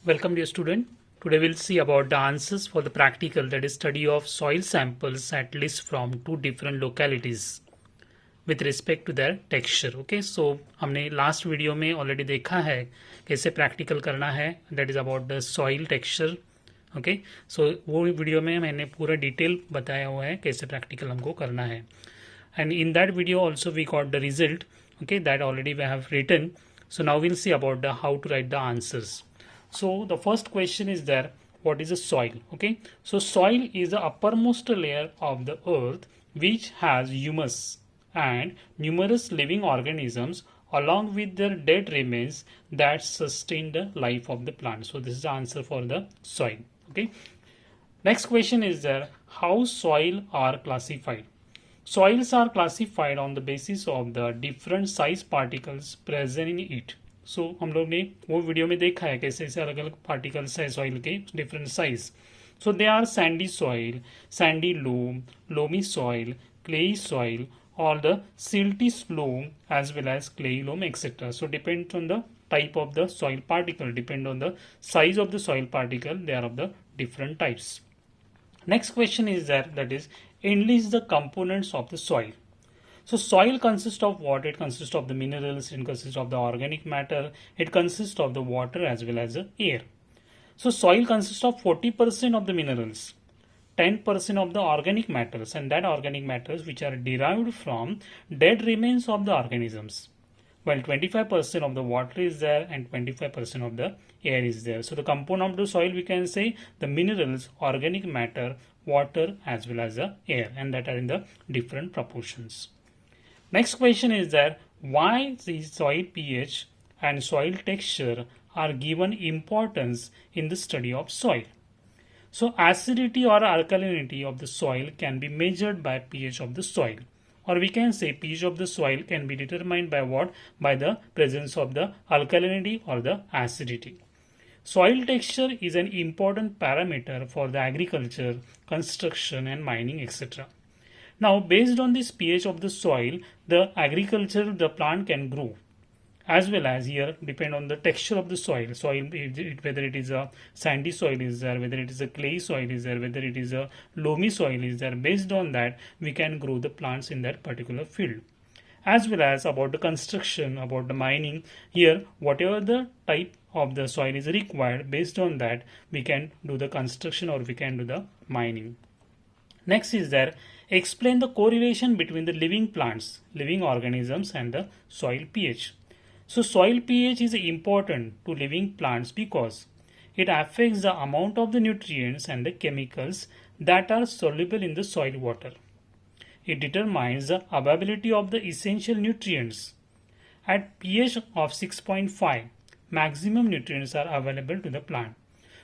Welcome dear student. Today we'll see about the answers for the practical, that is study of soil samples at least from two different localities with respect to their texture. Okay, so हमने last video में already देखा है कैसे practical करना है, that is about the soil texture. Okay, so वो video में मैंने पूरा डिटेल बताया हुआ है कैसे practical हमको करना है. And in that video also we got the result. Okay, that already we have written. So now we'll see about the how to write the answers. So the first question is there, what is a soil? Okay, so soil is the uppermost layer of the earth which has humus and numerous living organisms along with their dead remains that sustain the life of the plant. So this is the answer for the soil. Okay, next question is there, how soil are classified? Soils are classified on the basis of the different size particles present in it. सो हम लोग ने वो video में देखा है कैसे ऐसे अलग अलग पार्टिकल्स है सॉइल के different size. So they are sandy soil, sandy loam, loamy soil, clayey soil और the silty loam as well as clay loam etc. So depends on the type of the soil particle, depend on the size of the soil particle, they are of the different types. Next question is there, that is enlist the components of the soil. So soil consists of what? It consists of the minerals, it consists of the organic matter, it consists of the water as well as the air. So soil consists of 40% of the minerals, 10% of the organic matters, and that organic matters which are derived from dead remains of the organisms, while 25% of the water is there and 25% of the air is there. So the component of the soil we can say the minerals, organic matter, water as well as the air, and that are in the different proportions. Next question is that why the soil pH and soil texture are given importance in the study of soil. So acidity or alkalinity of the soil can be measured by pH of the soil, or we can say pH of the soil can be determined by what? By the presence of the alkalinity or the acidity. Soil texture is an important parameter for the agriculture, construction and mining etc. Now based on this pH of the soil, the agriculture, the plant can grow, as well as here depend on the texture of the soil, whether it is a sandy soil is there, whether it is a clay soil is there, whether it is a loamy soil is there. Based on that we can grow the plants in that particular field. As well as about the construction, about the mining, here whatever the type of the soil is required, based on that we can do the construction or we can do the mining. Next is there, explain the correlation between the living plants, living organisms and the soil pH. So soil pH is important to living plants because it affects the amount of the nutrients and the chemicals that are soluble in the soil water. It determines the availability of the essential nutrients. At pH of 6.5, maximum nutrients are available to the plant.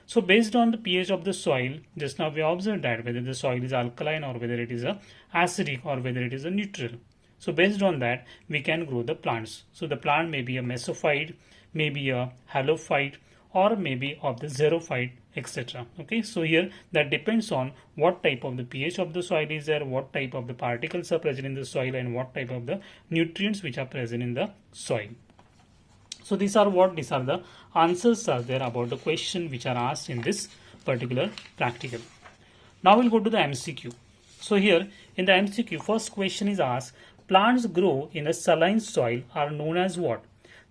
So based on the pH of the soil, just now we observed that whether the soil is alkaline or whether it is a acidic or whether it is a neutral. So based on that we can grow the plants. So the plant may be a mesophyte, maybe a halophyte, or maybe of the xerophyte etc. Okay, so here that depends on what type of the pH of the soil is there, what type of the particles are present in the soil and what type of the nutrients which are present in the soil. So these are the answers are there about the question which are asked in this particular practical. Now we'll go to the MCQ. So here in the MCQ, first question is asked, plants grow in a saline soil are known as what?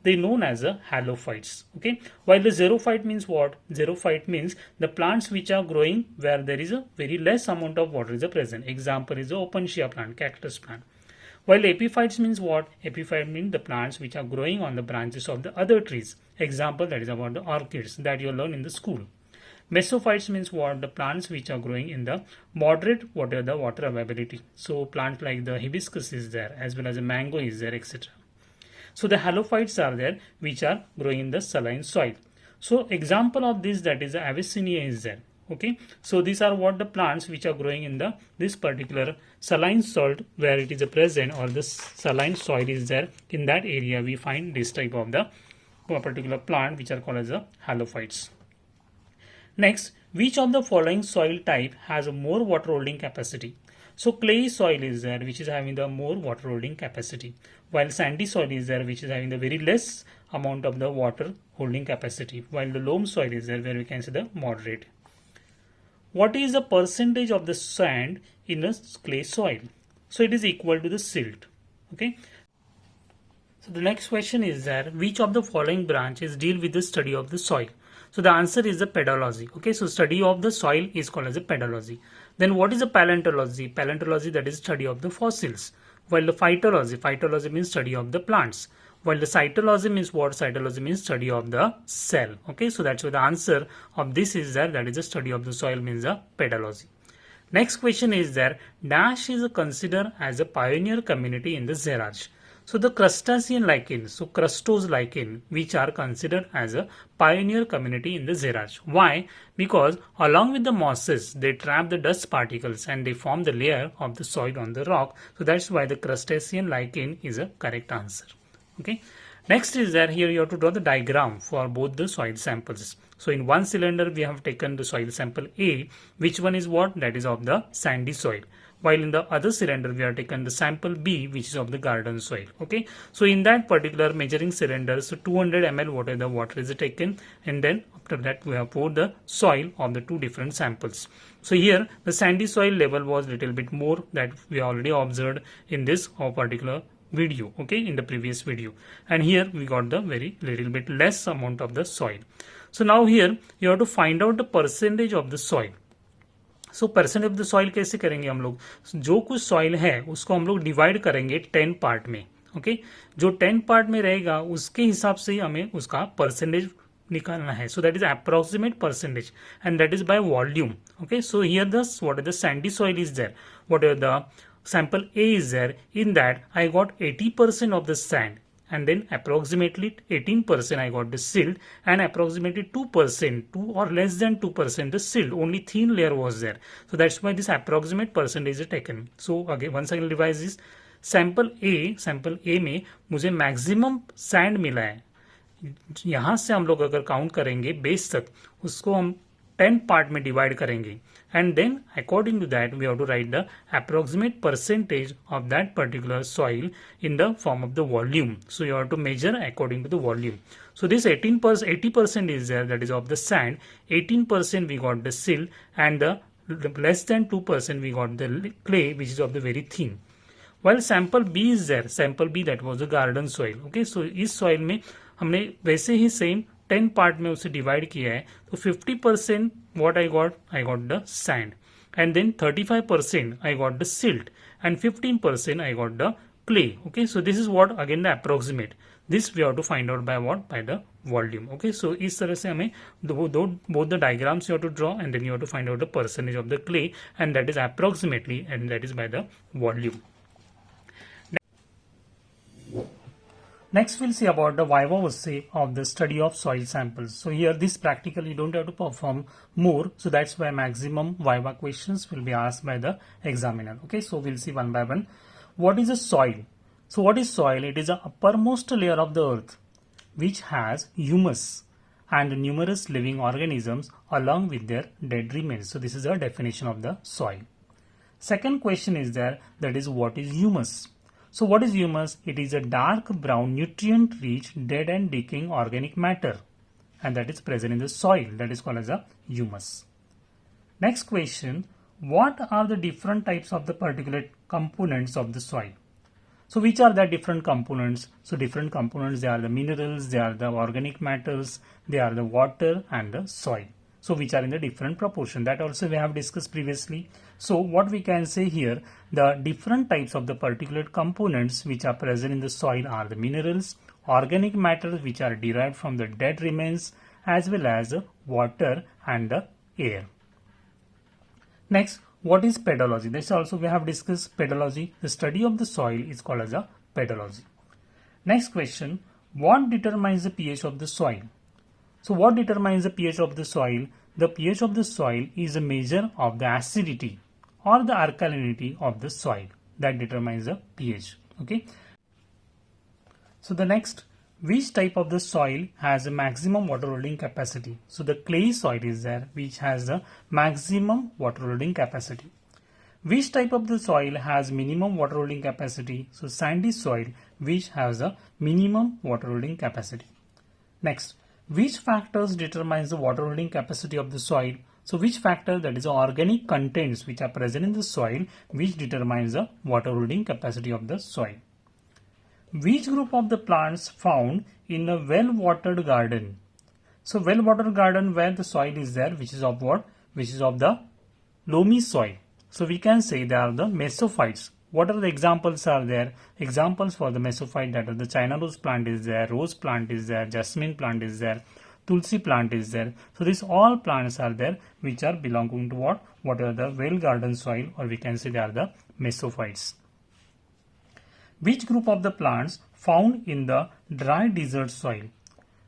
They known as a halophytes. Okay, while the xerophyte means what? Xerophyte means the plants which are growing where there is a very less amount of water is present. Example is the opuntia plant, cactus plant. While epiphytes means what? Epiphyte means the plants which are growing on the branches of the other trees. Example, that is about the orchids that you learn in the school. Mesophytes means what? The plants which are growing in the moderate water availability. So plants like the hibiscus is there, as well as the mango is there, etc. So the halophytes are there which are growing in the saline soil. So example of this, that is the Avicennia is there. Okay, so these are what the plants which are growing in the this particular saline soil where it is a present, or this saline soil is there. In that area we find this type of the particular plant which are called as the halophytes. Next, which of the following soil type has a more water holding capacity? So clay soil is there which is having the more water holding capacity, while sandy soil is there which is having the very less amount of the water holding capacity, while the loam soil is there where we can see the moderate. What is the percentage of the sand in a clay soil? So it is equal to the silt. Okay. So the next question is that which of the following branches deal with the study of the soil? So the answer is the pedology. Okay, so study of the soil is called as a pedology. Then what is the paleontology? Paleontology, that is study of the fossils. While the phytology means study of the plants. While the cytology means what? Cytology means study of the cell. Okay, so that's why the answer of this is that is the study of the soil means the pedology. Next question is there Dash is considered as a pioneer community in the Xerage. So the crustacean lichen, so crustose lichen, which are considered as a pioneer community in the Xerage. Why? Because along with the mosses, they trap the dust particles and they form the layer of the soil on the rock. So that's why the crustacean lichen is a correct answer. Okay. Next is that here you have to draw the diagram for both the soil samples. So in one cylinder we have taken the soil sample A, which one is what? That is of the sandy soil. While in the other cylinder we have taken the sample B, which is of the garden soil. Okay. So in that particular measuring cylinder, so 200 ml the water is taken, and then after that we have poured the soil of the two different samples. So here the sandy soil level was little bit more, that we already observed in this particular video, okay, in the previous video, and here we got the very little bit less amount of the soil. So now here you have to find out the percentage of the soil. So percent of the soil कैसे करेंगे हम लोग? जो कुछ soil है उसको हम लोग डिवाइड करेंगे 10 पार्ट में. ओके, जो 10 पार्ट में रहेगा उसके हिसाब से हमें उसका परसेंटेज निकालना है. So that is approximate percentage and that is by volume. Okay, so here the what is the sandy soil is there, what is the sample A is there. In that I got 80% of the sand, and then approximately 18% I got the silt, and approximately 2%, 2 or less than 2% the silt, only thin layer was there. So that's why this approximate percentage is taken. So again once I will revise this, sample A में मुझे maximum sand मिला है. यहाँ से हम लोग अगर count करेंगे बेस तक, उसको हम 10 पार्ट में डिवाइड करेंगे, and then according to that we have to write the approximate percentage of that particular soil in the form of the volume. So you have to measure according to the volume. So this 80% is there, that is of the sand, 18% we got the silt, and the less than 2% we got the clay, which is of the very thin. While sample B is there, sample B that was the garden soil. Okay, so इस soil में हमने वैसे ही same 10 part में उसे divide किया है. तो 50% what I got the sand, and then 35% I got the silt, and 15% I got the clay. Okay, so this is what again the approximate. This we have to find out by what? By the volume. Okay, so इस तरह से हमें both the diagrams you have to draw, and then you have to find out the percentage of the clay, and that is approximately, and that is by the volume. Next we'll see about the Viva voce of the study of soil samples. So here this practical you don't have to perform more, so that's why maximum Viva questions will be asked by the examiner. Okay, so we'll see one by one. What is a soil? So what is soil? It is the uppermost layer of the earth which has humus and numerous living organisms along with their dead remains. So this is a definition of the soil. Second question is there, that is what is humus? So what is humus? It is a dark brown nutrient-rich dead and decaying organic matter, and that is present in the soil, that is called as a humus. Next question, what are the different types of the particular components of the soil? So which are the different components? So different components, they are the minerals, they are the organic matters, they are the water and the soil. So which are in the different proportion, that also we have discussed previously. So what we can say here, the different types of the particular components which are present in the soil are the minerals, organic matters which are derived from the dead remains, as well as water and the air. Next, what is pedology? This also we have discussed pedology. The study of the soil is called as a pedology. Next question, what determines the pH of the soil? So what determines the pH of the soil? The pH of the soil is a measure of the acidity or the alkalinity of the soil. That determines the pH. Okay. So the next, which type of the soil has a maximum water holding capacity? So the clay soil is there which has the maximum water holding capacity. Which type of the soil has minimum water holding capacity? So sandy soil which has a minimum water holding capacity. Next, which factors determines the water holding capacity of the soil? So which factor, that is organic contents which are present in the soil, which determines the water holding capacity of the soil. Which group of the plants found in a well-watered garden? So well-watered garden where the soil is there, which is of what? Which is of the loamy soil. So we can say they are the mesophytes. What are the examples are there? Examples for the mesophyte, that are the China rose plant is there, rose plant is there, jasmine plant is there, tulsi plant is there. So these all plants are there which are belonging to what? What are the well garden soil, or we can say they are the mesophytes. Which group of the plants found in the dry desert soil?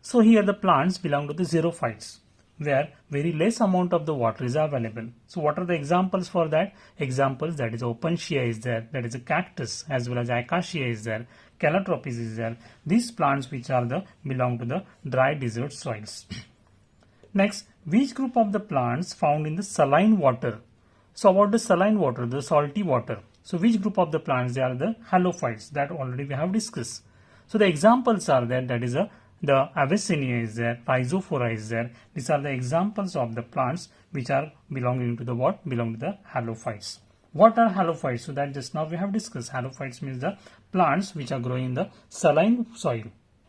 So here the plants belong to the xerophytes, where very less amount of the water is available. So what are the examples for that? Examples, that is opuntia is there, that is a cactus, as well as acacia is there, calotropis is there. These plants which are the belong to the dry desert soils. Next, which group of the plants found in the saline water? So about the saline water, the salty water. So which group of the plants? They are the halophytes, that already we have discussed. So the examples are there, that is the Avicennia is there, Rhizophora is there. These are the examples of the plants which are belonging to the what? Belong to the halophytes. What are halophytes? So that just now we have discussed. Halophytes means the plants which are growing in the saline soil.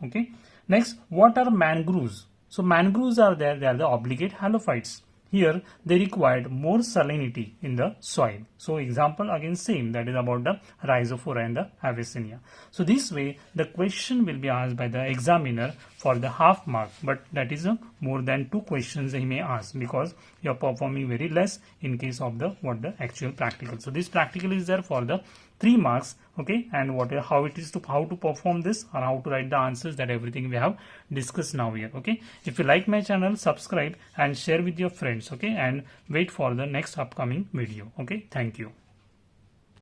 Okay. Next, what are mangroves? So mangroves are there, they are the obligate halophytes. Here they required more salinity in the soil. So example again same, that is about the Rhizophora and the Avicennia. So this way the question will be asked by the examiner for the half mark, but that is more than 2 questions he may ask, because you are performing very less in case of the actual practical. So this practical is there for the 3 marks, okay, and how to perform this, or how to write the answers, that everything we have discussed now here. Okay, if you like my channel, subscribe and share with your friends. Okay, and wait for the next upcoming video. Okay, thank you.